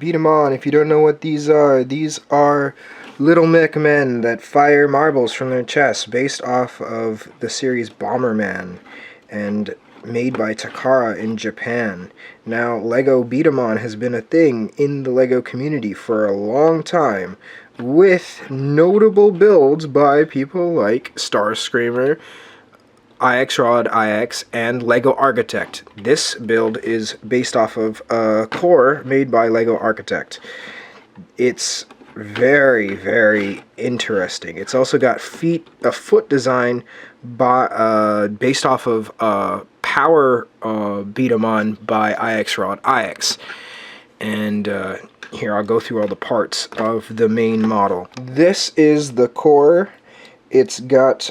Bdaman. If you don't know what these are little mech men that fire marbles from their chests, based off of the series Bomberman, and made by Takara in Japan. Now, Lego Bdaman has been a thing in the Lego community for a long time, with notable builds by people like Starscreamer, IX-Rod IX, and Lego Architect. This build is based off of a core made by Lego Architect. It's very, very interesting. It's also got a foot design based off of Power Bdaman by IX-Rod IX. And here, I'll go through all the parts of the main model. This is the core. It's got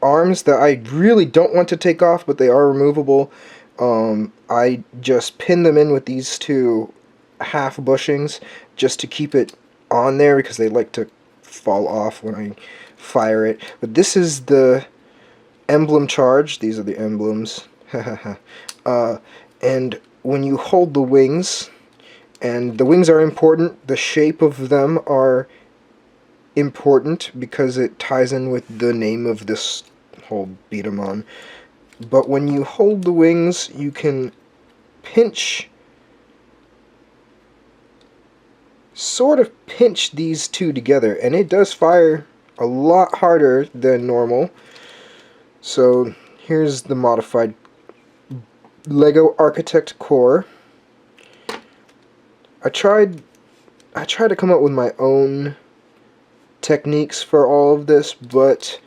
arms that I really don't want to take off, but they are removable. I just pin them in with these two half bushings just to keep it on there, because they like to fall off when I fire it. But this is the emblem charge. These are the emblems. And when you hold the wings, and the wings are important, the shape of them are important because it ties in with the name of this whole Bdaman. But when you hold the wings, you can sort of pinch these two together, and it does fire a lot harder than normal. So here's the modified Lego Architect core. I tried to come up with my own techniques for all of this, but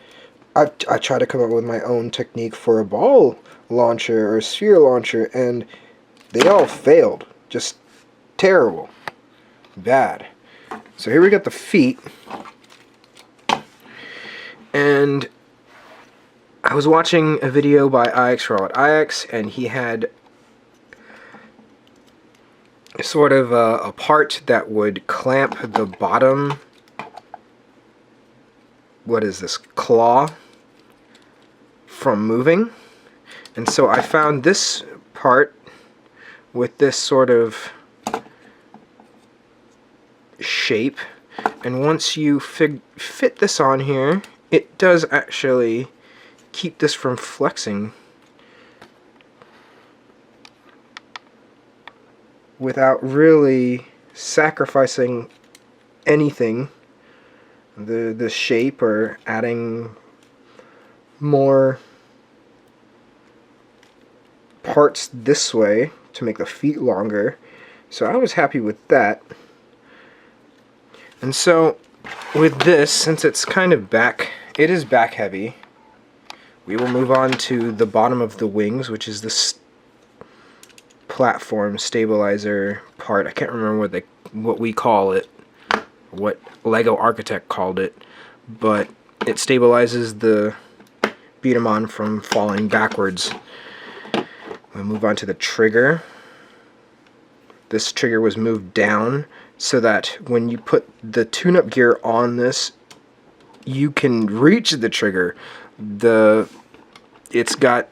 I tried to come up with my own technique for a ball launcher or a sphere launcher, and they all failed. Just terrible. Bad. So here we got the feet, and I was watching a video by IX-Rod IX, and he had sort of a part that would clamp the bottom, what is this, claw from moving. And so I found this part with this sort of shape, and once you fit this on here, it does actually keep this from flexing without really sacrificing anything, the shape, or adding more parts this way to make the feet longer. So I was happy with that. And so with this, since it's kind of it is back heavy, we will move on to the bottom of the wings, which is this platform stabilizer part. I can't remember what we call it, what Lego Architect called it, but it stabilizes the Bdaman from falling backwards. We'll move on to the trigger. This trigger was moved down so that when you put the tune-up gear on this, you can reach the trigger. It's got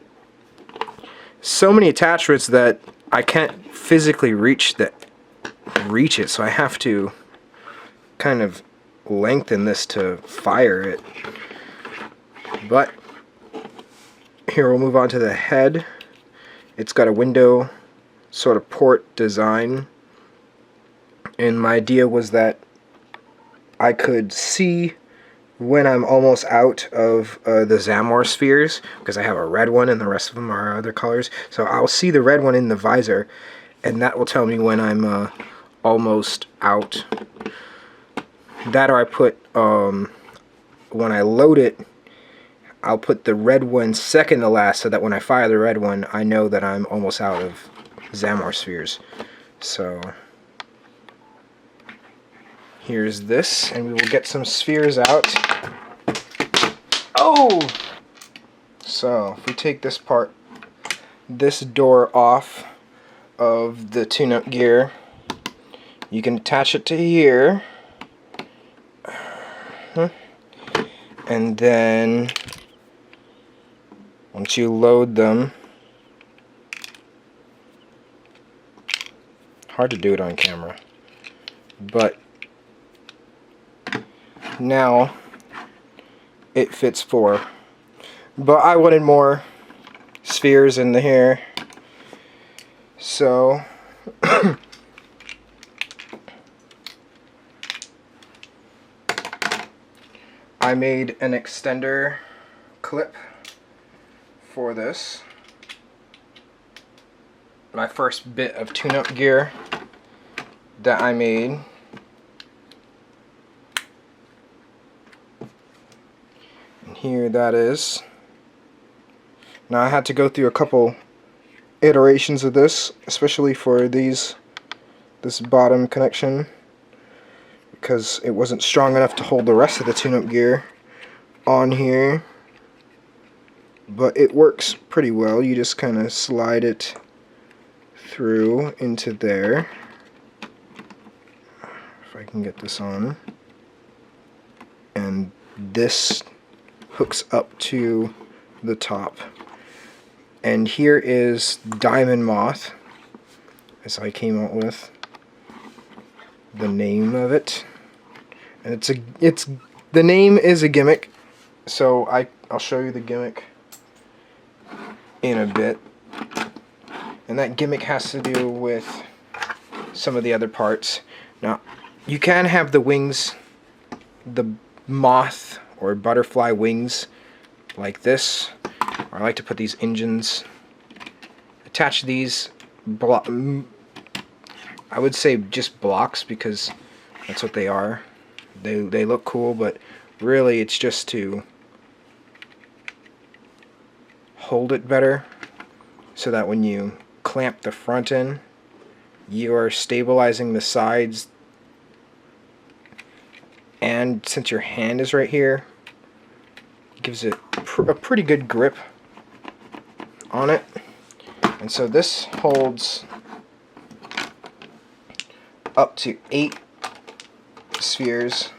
so many attachments that I can't physically reach it, so I have to kind of lengthen this to fire it. But here, we'll move on to the head. It's got a window sort of port design, and my idea was that I could see when I'm almost out of the Zamor spheres, because I have a red one and the rest of them are other colors. So I'll see the red one in the visor, and that will tell me when I'm almost out. That, or I put, when I load it, I'll put the red one second to last, so that when I fire the red one, I know that I'm almost out of Zamor spheres. So here's this, and we will get some spheres out. Oh! So if we take this door off of the tune-up gear, you can attach it to here, and then once you load them, hard to do it on camera. But now it fits 4. But I wanted more spheres in the here, so I made an extender clip for this. My first bit of tune-up gear that I made. And here that is. Now I had to go through a couple iterations of this, especially for this bottom connection, because it wasn't strong enough to hold the rest of the tune-up gear on here. But it works pretty well. You just kind of slide it through into there. If I can get this on. And this hooks up to the top. And here is Diamond Moth, as I came up with the name of it. And the name is a gimmick, so I'll show you the gimmick in a bit. And that gimmick has to do with some of the other parts. Now, you can have the wings, the moth or butterfly wings, like this. I like to put these engines, attach these, I would say just blocks, because that's what they are. They look cool, but really it's just to hold it better, so that when you clamp the front in, you are stabilizing the sides, and since your hand is right here, it gives it a pretty good grip on it. And so this holds up to 8 spheres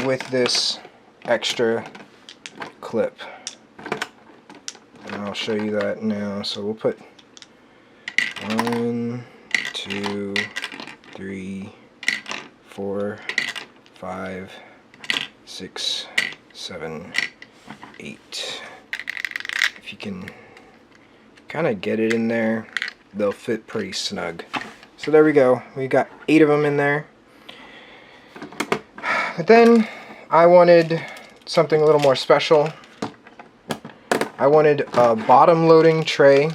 with this extra clip. And I'll show you that now. So we'll put 1, 2, 3, 4, 5, 6, 7, 8. If you can kind of get it in there, they'll fit pretty snug. So there we go. We got 8 of them in there. But then I wanted something a little more special. I wanted a bottom loading tray.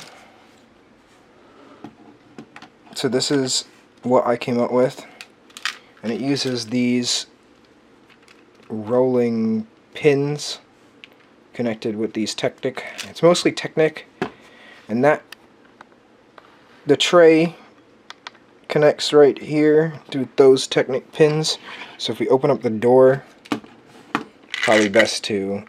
So this is what I came up with. And it uses these rolling pins connected with these Technic. It's mostly Technic, and the tray connects right here through those Technic pins. So if we open up the door, probably best to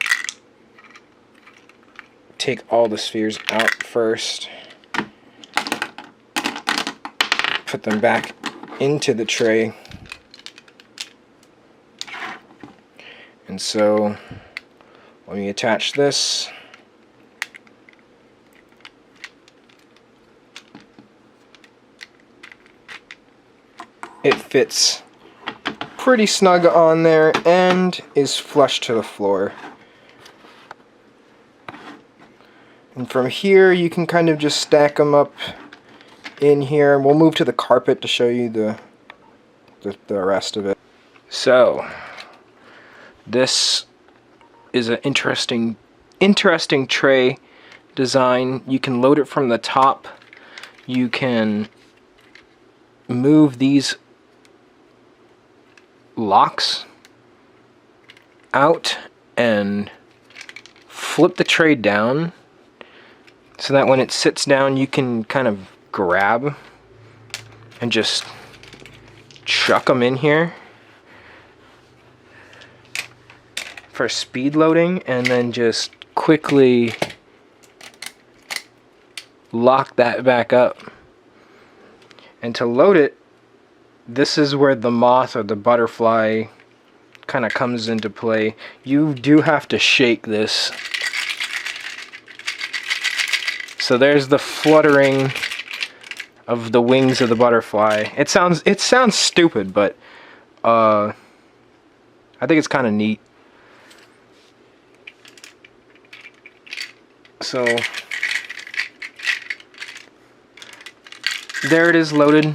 take all the spheres out first, put them back into the tray, and so when we attach this, it fits pretty snug on there and is flush to the floor. And from here you can kind of just stack them up in here. We'll move to the carpet to show you the rest of it. So this is an interesting tray design. You can load it from the top. You can move these locks out and flip the tray down, so that when it sits down you can kind of grab and just chuck them in here for speed loading, and then just quickly lock that back up. And to load it, this is where the moth or the butterfly kind of comes into play. You do have to shake this. So there's the fluttering of the wings of the butterfly. It sounds stupid, but I think it's kind of neat. So there it is loaded,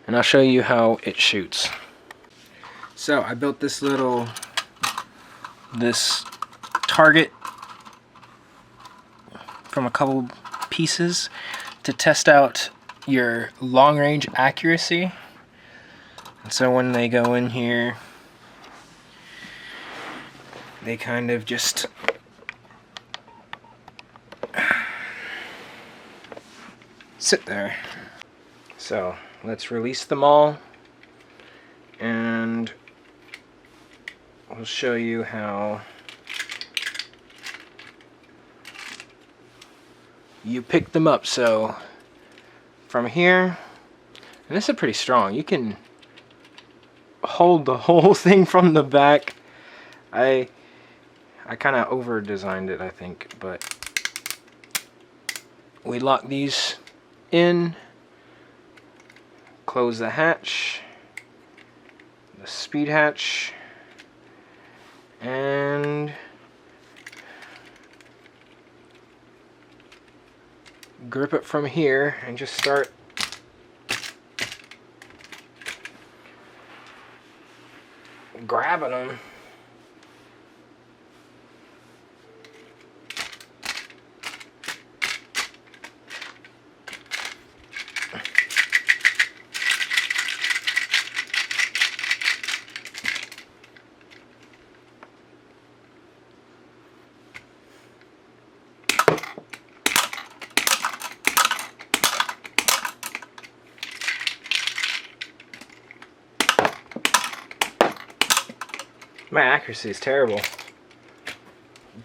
and I'll show you how it shoots. So I built this target from a couple pieces to test out your long range accuracy. And so when they go in here, they kind of just sit there. So let's release them all, and I'll show you how you pick them up. So from here, and this is pretty strong, you can hold the whole thing from the back. I kind of over designed it, I think, but we lock these in, close the hatch, the speed hatch, and grip it from here and just start grabbing them. My accuracy is terrible,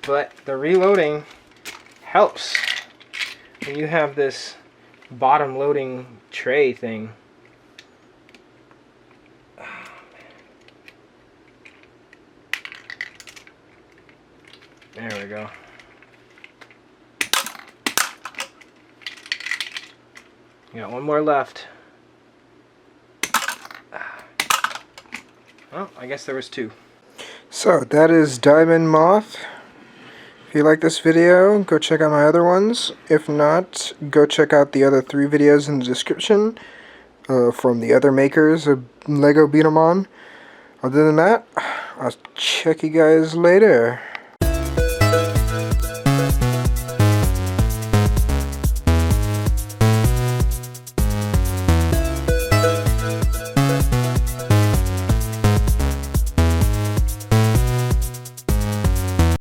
but the reloading helps. When you have this bottom loading tray thing, there we go. Got one more left. Oh, I guess there was two. So that is Diamond Moth. If you like this video, go check out my other ones. If not, go check out the other 3 videos in the description from the other makers of Lego Bdaman. Other than that, I'll check you guys later.